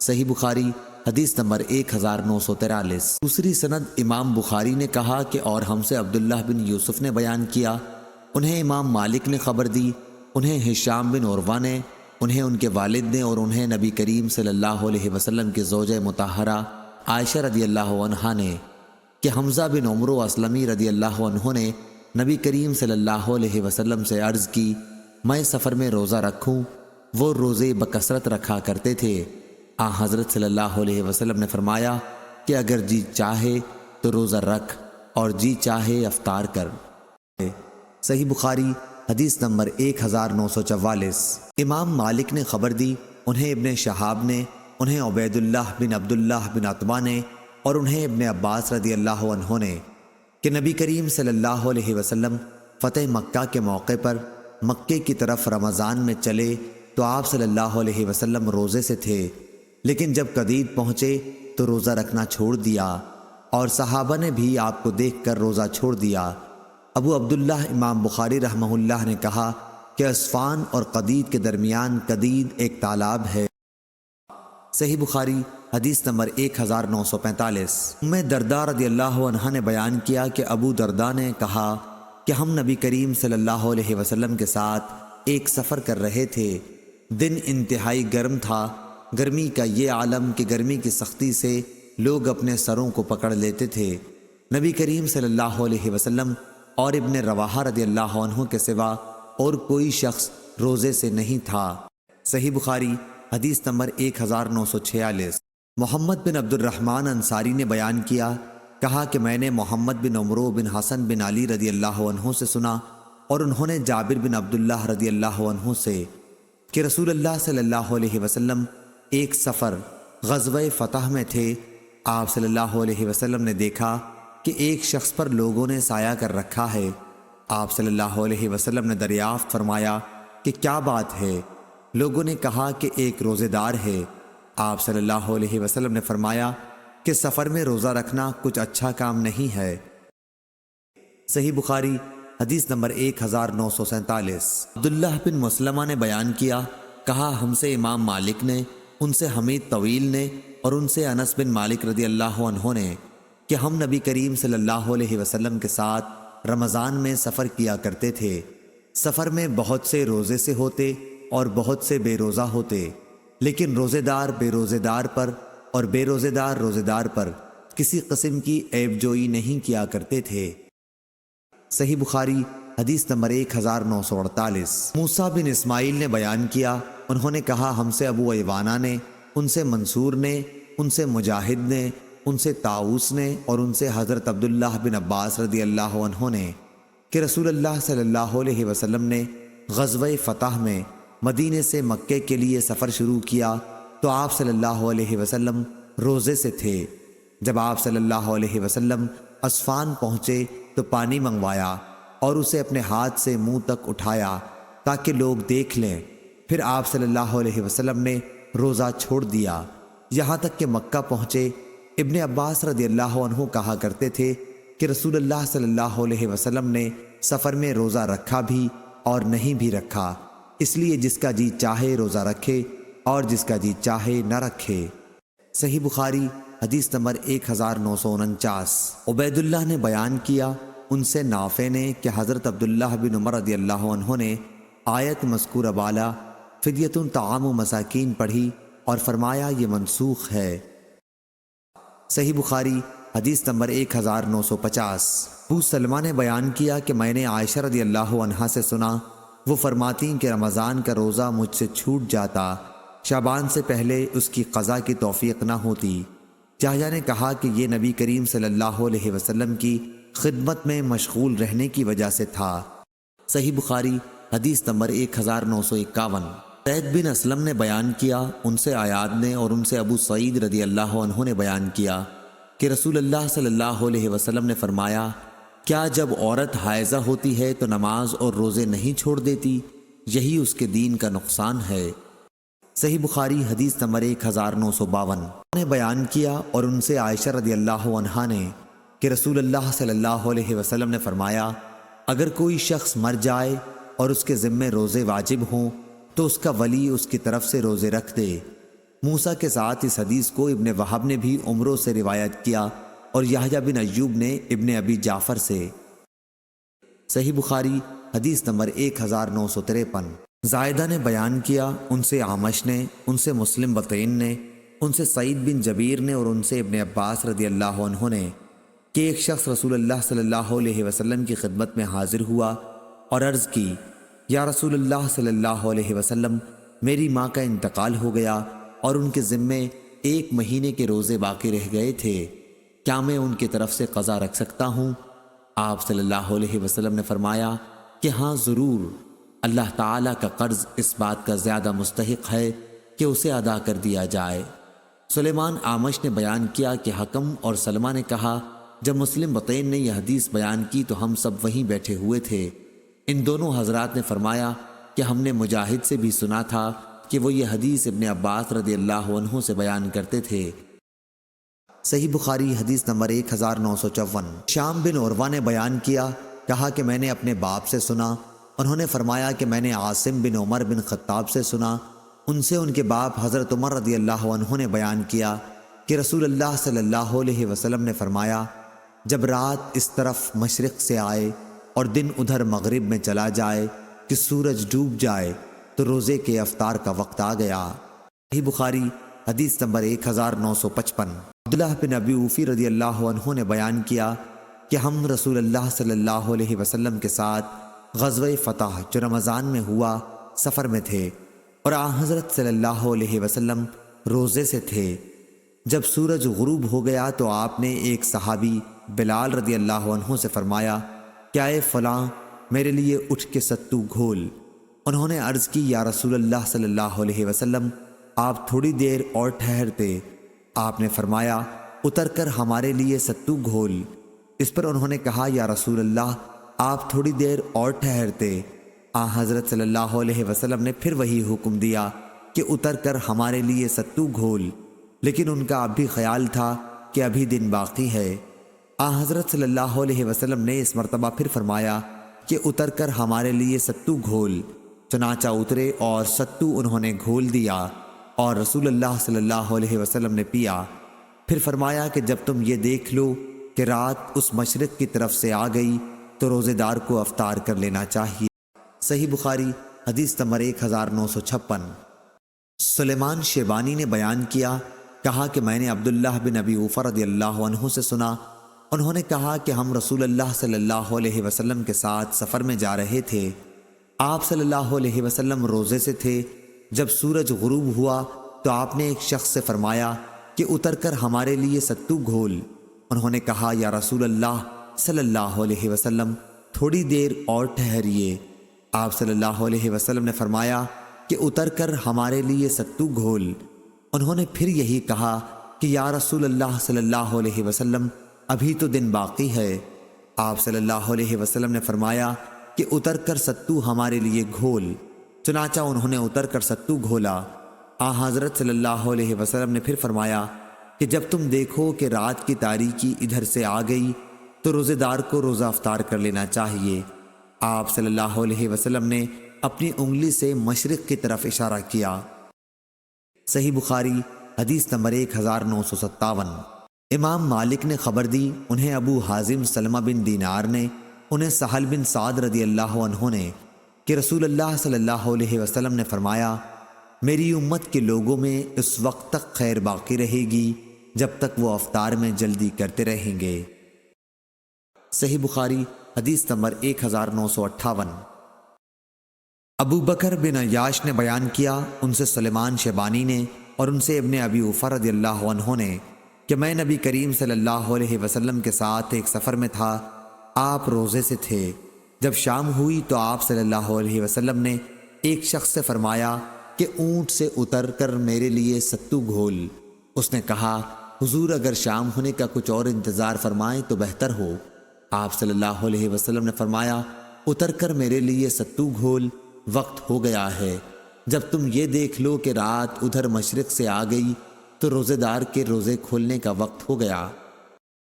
صحیح بخاری حدیث نمبر 1943۔ دوسری سند امام بخاری نے کہا کہ اور ہم سے عبداللہ بن یوسف نے بیان کیا، انہیں امام مالک نے خبر دی، انہیں ہشام بن عروہ نے، انہیں ان کے والد نے، اور انہیں نبی کریم صلی اللہ علیہ وسلم کی زوجہ مطہرہ عائشہ رضی اللہ عنہا نے کہ حمزہ بن عمرو اسلمی رضی اللہ عنہ نے نبی کریم صلی اللہ علیہ وسلم سے عرض کی، میں سفر میں روزہ رکھوں؟ وہ روزے بکثرت رکھا کرتے تھے۔ حضرت صلی اللہ علیہ وسلم نے فرمایا کہ اگر جی چاہے تو روزہ رکھ اور جی چاہے افطار کر۔ صحیح بخاری حدیث نمبر 1944۔ امام مالک نے خبر دی، انہیں ابن شہاب نے، انہیں عبید اللہ بن عبداللہ بن عتبہ نے، اور انہیں ابن عباس رضی اللہ عنہ نے کہ نبی کریم صلی اللہ علیہ وسلم فتح مکہ کے موقع پر مکے کی طرف رمضان میں چلے تو آپ صلی اللہ علیہ وسلم روزے سے تھے، لیکن جب قدید پہنچے تو روزہ رکھنا چھوڑ دیا، اور صحابہ نے بھی آپ کو دیکھ کر روزہ چھوڑ دیا۔ ابو عبداللہ امام بخاری رحمہ اللہ نے کہا کہ عصفان اور قدید کے درمیان قدید ایک تالاب ہے۔ صحیح بخاری حدیث نمبر 1945۔ ام درداء رضی اللہ عنہا نے بیان کیا کہ ابو درداء نے کہا کہ ہم نبی کریم صلی اللہ علیہ وسلم کے ساتھ ایک سفر کر رہے تھے، دن انتہائی گرم تھا، گرمی کا یہ عالم کہ گرمی کی سختی سے لوگ اپنے سروں کو پکڑ لیتے تھے۔ نبی کریم صلی اللہ علیہ وسلم اور ابن رواحہ رضی اللہ عنہ کے سوا اور کوئی شخص روزے سے نہیں تھا۔ صحیح بخاری حدیث نمبر 1946۔ محمد بن عبد الرحمن انصاری نے بیان کیا، کہا کہ میں نے محمد بن عمرو بن حسن بن علی رضی اللہ عنہ سے سنا، اور انہوں نے جابر بن عبداللہ رضی اللہ عنہ سے کہ رسول اللہ صلی اللہ علیہ وسلم ایک سفر غزوہ فتح میں تھے۔ آپ صلی اللہ علیہ وسلم نے دیکھا کہ ایک شخص پر لوگوں نے سایہ کر رکھا ہے۔ آپ صلی اللہ علیہ وسلم نے دریافت فرمایا کہ کیا بات ہے؟ لوگوں نے کہا کہ ایک روزے دار ہے۔ آپ صلی اللہ علیہ وسلم نے فرمایا کہ سفر میں روزہ رکھنا کچھ اچھا کام نہیں ہے۔ صحیح بخاری حدیث نمبر 1947۔ عبداللہ بن مسلمہ نے بیان کیا، کہا ہم سے امام مالک نے، ان سے حمید طویل نے، اور ان سے انس بن مالک رضی اللہ عنہ نے کہ ہم نبی کریم صلی اللہ علیہ وسلم کے ساتھ رمضان میں سفر کیا کرتے تھے۔ سفر میں بہت سے روزے سے ہوتے اور بہت سے بے روزہ ہوتے، لیکن روزے دار بے روزے دار پر اور بے روزے دار روزے دار پر کسی قسم کی عیب جوئی نہیں کیا کرتے تھے۔ صحیح بخاری حدیث نمبر 1948۔ موسیٰ بن اسماعیل نے بیان کیا، انہوں نے کہا ہم سے ابو ایوانہ نے، ان سے منصور نے، ان سے مجاہد نے، ان سے طاؤس نے، اور ان سے حضرت عبداللہ بن عباس رضی اللہ عنہ نے کہ رسول اللہ صلی اللہ علیہ وسلم نے غزوہ فتح میں مدینے سے مکے کے لیے سفر شروع کیا تو آپ صلی اللہ علیہ وسلم روزے سے تھے۔ جب آپ صلی اللہ علیہ وسلم عصفان پہنچے تو پانی منگوایا اور اسے اپنے ہاتھ سے منہ تک اٹھایا تاکہ لوگ دیکھ لیں۔ پھر آپ صلی اللہ علیہ وسلم نے روزہ چھوڑ دیا یہاں تک کہ مکہ پہنچے۔ ابن عباس رضی اللہ عنہ کہا کرتے تھے کہ رسول اللہ صلی اللہ علیہ وسلم نے سفر میں روزہ رکھا بھی اور نہیں بھی رکھا، اس لیے جس کا جی چاہے روزہ رکھے اور جس کا جی چاہے نہ رکھے۔ صحیح بخاری حدیث نمبر 1949۔ عبید اللہ نے بیان کیا، ان سے نافع نے کہ حضرت عبداللہ بن عمر رضی اللہ عنہ نے آیت مذکورہ بالا فدیۃ طعام و مساکین پڑھی اور فرمایا یہ منسوخ ہے۔ صحیح بخاری حدیث نمبر 1950۔ ابو سلمہ نے بیان کیا کہ میں نے عائشہ رضی اللہ عنہا سے سنا، وہ فرماتی کہ رمضان کا روزہ مجھ سے چھوٹ جاتا، شعبان سے پہلے اس کی قضا کی توفیق نہ ہوتی۔ چاہیہ نے کہا کہ یہ نبی کریم صلی اللہ علیہ وسلم کی خدمت میں مشغول رہنے کی وجہ سے تھا۔ صحیح بخاری حدیث نمبر 1951۔ زید بن اسلم نے بیان کیا، ان سے عیاض نے اور ان سے ابو سعید رضی اللہ عنہ نے بیان کیا کہ رسول اللہ صلی اللہ علیہ وسلم نے فرمایا، کیا جب عورت حائضہ ہوتی ہے تو نماز اور روزے نہیں چھوڑ دیتی؟ یہی اس کے دین کا نقصان ہے۔ صحیح بخاری حدیث نمبر 1952۔ نے بیان کیا اور ان سے عائشہ رضی اللہ عنہا نے کہ رسول اللہ صلی اللہ علیہ وسلم نے فرمایا، اگر کوئی شخص مر جائے اور اس کے ذمے روزے واجب ہوں تو اس کا ولی اس کی طرف سے روزے رکھ دے۔ موسیٰ کے ساتھ اس حدیث کو ابن وہب نے بھی عمرو سے روایت کیا اور یحییٰ بن ایوب نے ابن ابی جعفر سے۔ صحیح بخاری حدیث نمبر 1953۔ زائدہ نے بیان کیا، ان سے اعمش نے، ان سے مسلم بطین نے، ان سے سعید بن جبیر نے اور ان سے ابن عباس رضی اللہ عنہ نے کہ ایک شخص رسول اللہ صلی اللہ علیہ وسلم کی خدمت میں حاضر ہوا اور عرض کی، یا رسول اللہ صلی اللہ علیہ وسلم، میری ماں کا انتقال ہو گیا اور ان کے ذمے 1 مہینے کے روزے باقی رہ گئے تھے، کیا میں ان کی طرف سے قضا رکھ سکتا ہوں؟ آپ صلی اللہ علیہ وسلم نے فرمایا کہ ہاں ضرور، اللہ تعالیٰ کا قرض اس بات کا زیادہ مستحق ہے کہ اسے ادا کر دیا جائے۔ سلیمان اعمش نے بیان کیا کہ حکم اور سلمہ نے کہا، جب مسلم بطین نے یہ حدیث بیان کی تو ہم سب وہیں بیٹھے ہوئے تھے۔ ان دونوں حضرات نے فرمایا کہ ہم نے مجاہد سے بھی سنا تھا کہ وہ یہ حدیث ابن عباس رضی اللہ عنہ سے بیان کرتے تھے۔ صحیح بخاری حدیث نمبر 1954۔ شام بن عروہ نے بیان کیا، کہا کہ میں نے اپنے باپ سے سنا، انہوں نے فرمایا کہ میں نے عاصم بن عمر بن خطاب سے سنا، ان سے ان کے باپ حضرت عمر رضی اللہ عنہ نے بیان کیا کہ رسول اللہ صلی اللہ علیہ وسلم نے فرمایا، جب رات اس طرف مشرق سے آئے اور دن ادھر مغرب میں چلا جائے کہ سورج ڈوب جائے تو روزے کے افطار کا وقت آ گیا۔ صحیح بخاری حدیث نمبر 1955۔ عبداللہ بن ابی اوفی رضی اللہ عنہ نے بیان کیا کہ ہم رسول اللہ صلی اللہ علیہ وسلم کے ساتھ غزوہ فتح جو رمضان میں ہوا سفر میں تھے اور حضرت صلی اللہ علیہ وسلم روزے سے تھے۔ جب سورج غروب ہو گیا تو آپ نے ایک صحابی بلال رضی اللہ عنہ سے فرمایا، کیا اے فلاں میرے لیے اٹھ کے ستو گھول۔ انہوں نے عرض کی، یا رسول اللہ صلی اللہ علیہ وسلم، آپ تھوڑی دیر اور ٹھہرتے۔ آپ نے فرمایا، اتر کر ہمارے لیے ستو گھول۔ اس پر انہوں نے کہا، یا رسول اللہ، آپ تھوڑی دیر اور ٹھہرتے۔ حضرت صلی اللہ علیہ وسلم نے پھر وہی حکم دیا کہ اتر کر ہمارے لیے ستو گھول، لیکن ان کا اب بھی خیال تھا کہ ابھی دن باقی ہے۔ حضرت صلی اللہ علیہ وسلم نے اس مرتبہ پھر فرمایا کہ اتر کر ہمارے لیے ستو گھول۔ چنانچہ اترے اور ستو انہوں نے گھول دیا اور رسول اللہ صلی اللہ علیہ وسلم نے پیا۔ پھر فرمایا کہ جب تم یہ دیکھ لو کہ رات اس مشرق کی طرف سے آ گئی تو روزے دار کو افطار کر لینا چاہیے۔ صحیح بخاری حدیث نمبر 1956۔ سلیمان شیبانی نے بیان کیا، کہا کہ میں نے عبداللہ بن ابی اوفی رضی اللہ عنہ سے سنا، انہوں نے کہا کہ ہم رسول اللہ صلی اللہ علیہ وسلم کے ساتھ سفر میں جا رہے تھے، آپ صلی اللہ علیہ وسلم روزے سے تھے۔ جب سورج غروب ہوا تو آپ نے ایک شخص سے فرمایا کہ اتر کر ہمارے لیے ستو گھول۔ انہوں نے کہا، یا رسول اللہ صلی اللہ علیہ وسلم، تھوڑی دیر اور ٹھہریے۔ آپ صلی اللہ علیہ وسلم نے فرمایا کہ اتر کر ہمارے لیے ستو گھول۔ انہوں نے پھر یہی کہا کہ یا رسول اللہ صلی اللہ علیہ وسلم، ابھی تو دن باقی ہے۔ آپ صلی اللہ علیہ وسلم نے فرمایا کہ اتر کر ستو ہمارے لیے گھول۔ چنانچہ انہوں نے اتر کر ستو گھولا۔ حضرت صلی اللہ علیہ وسلم نے پھر فرمایا کہ جب تم دیکھو کہ رات کی تاریکی ادھر سے آ گئی تو روزے دار کو روزہ افطار کر لینا چاہیے۔ آپ صلی اللہ علیہ وسلم نے اپنی انگلی سے مشرق کی طرف اشارہ کیا۔ صحیح بخاری حدیث نمبر 1957۔ امام مالک نے خبر دی، انہیں ابو حازم سلمہ بن دینار نے، انہیں سہل بن سعد رضی اللہ عنہ نے کہ رسول اللہ صلی اللہ علیہ وسلم نے فرمایا، میری امت کے لوگوں میں اس وقت تک خیر باقی رہے گی جب تک وہ افطار میں جلدی کرتے رہیں گے۔ صحیح بخاری حدیث نمبر 1958۔ ابو بکر بن عیاش نے بیان کیا، ان سے سلیمان شیبانی نے اور ان سے ابن ابی اوفی رضی اللہ عنہ نے کہ میں نبی کریم صلی اللہ علیہ وسلم کے ساتھ ایک سفر میں تھا، آپ روزے سے تھے۔ جب شام ہوئی تو آپ صلی اللہ علیہ وسلم نے ایک شخص سے فرمایا کہ اونٹ سے اتر کر میرے لیے ستو گھول۔ اس نے کہا، حضور اگر شام ہونے کا کچھ اور انتظار فرمائیں تو بہتر ہو۔ آپ صلی اللہ علیہ وسلم نے فرمایا، اتر کر میرے لیے ستو گھول، وقت ہو گیا ہے۔ جب تم یہ دیکھ لو کہ رات ادھر مشرق سے آ گئی تو روزے دار کے روزے کھولنے کا وقت ہو گیا۔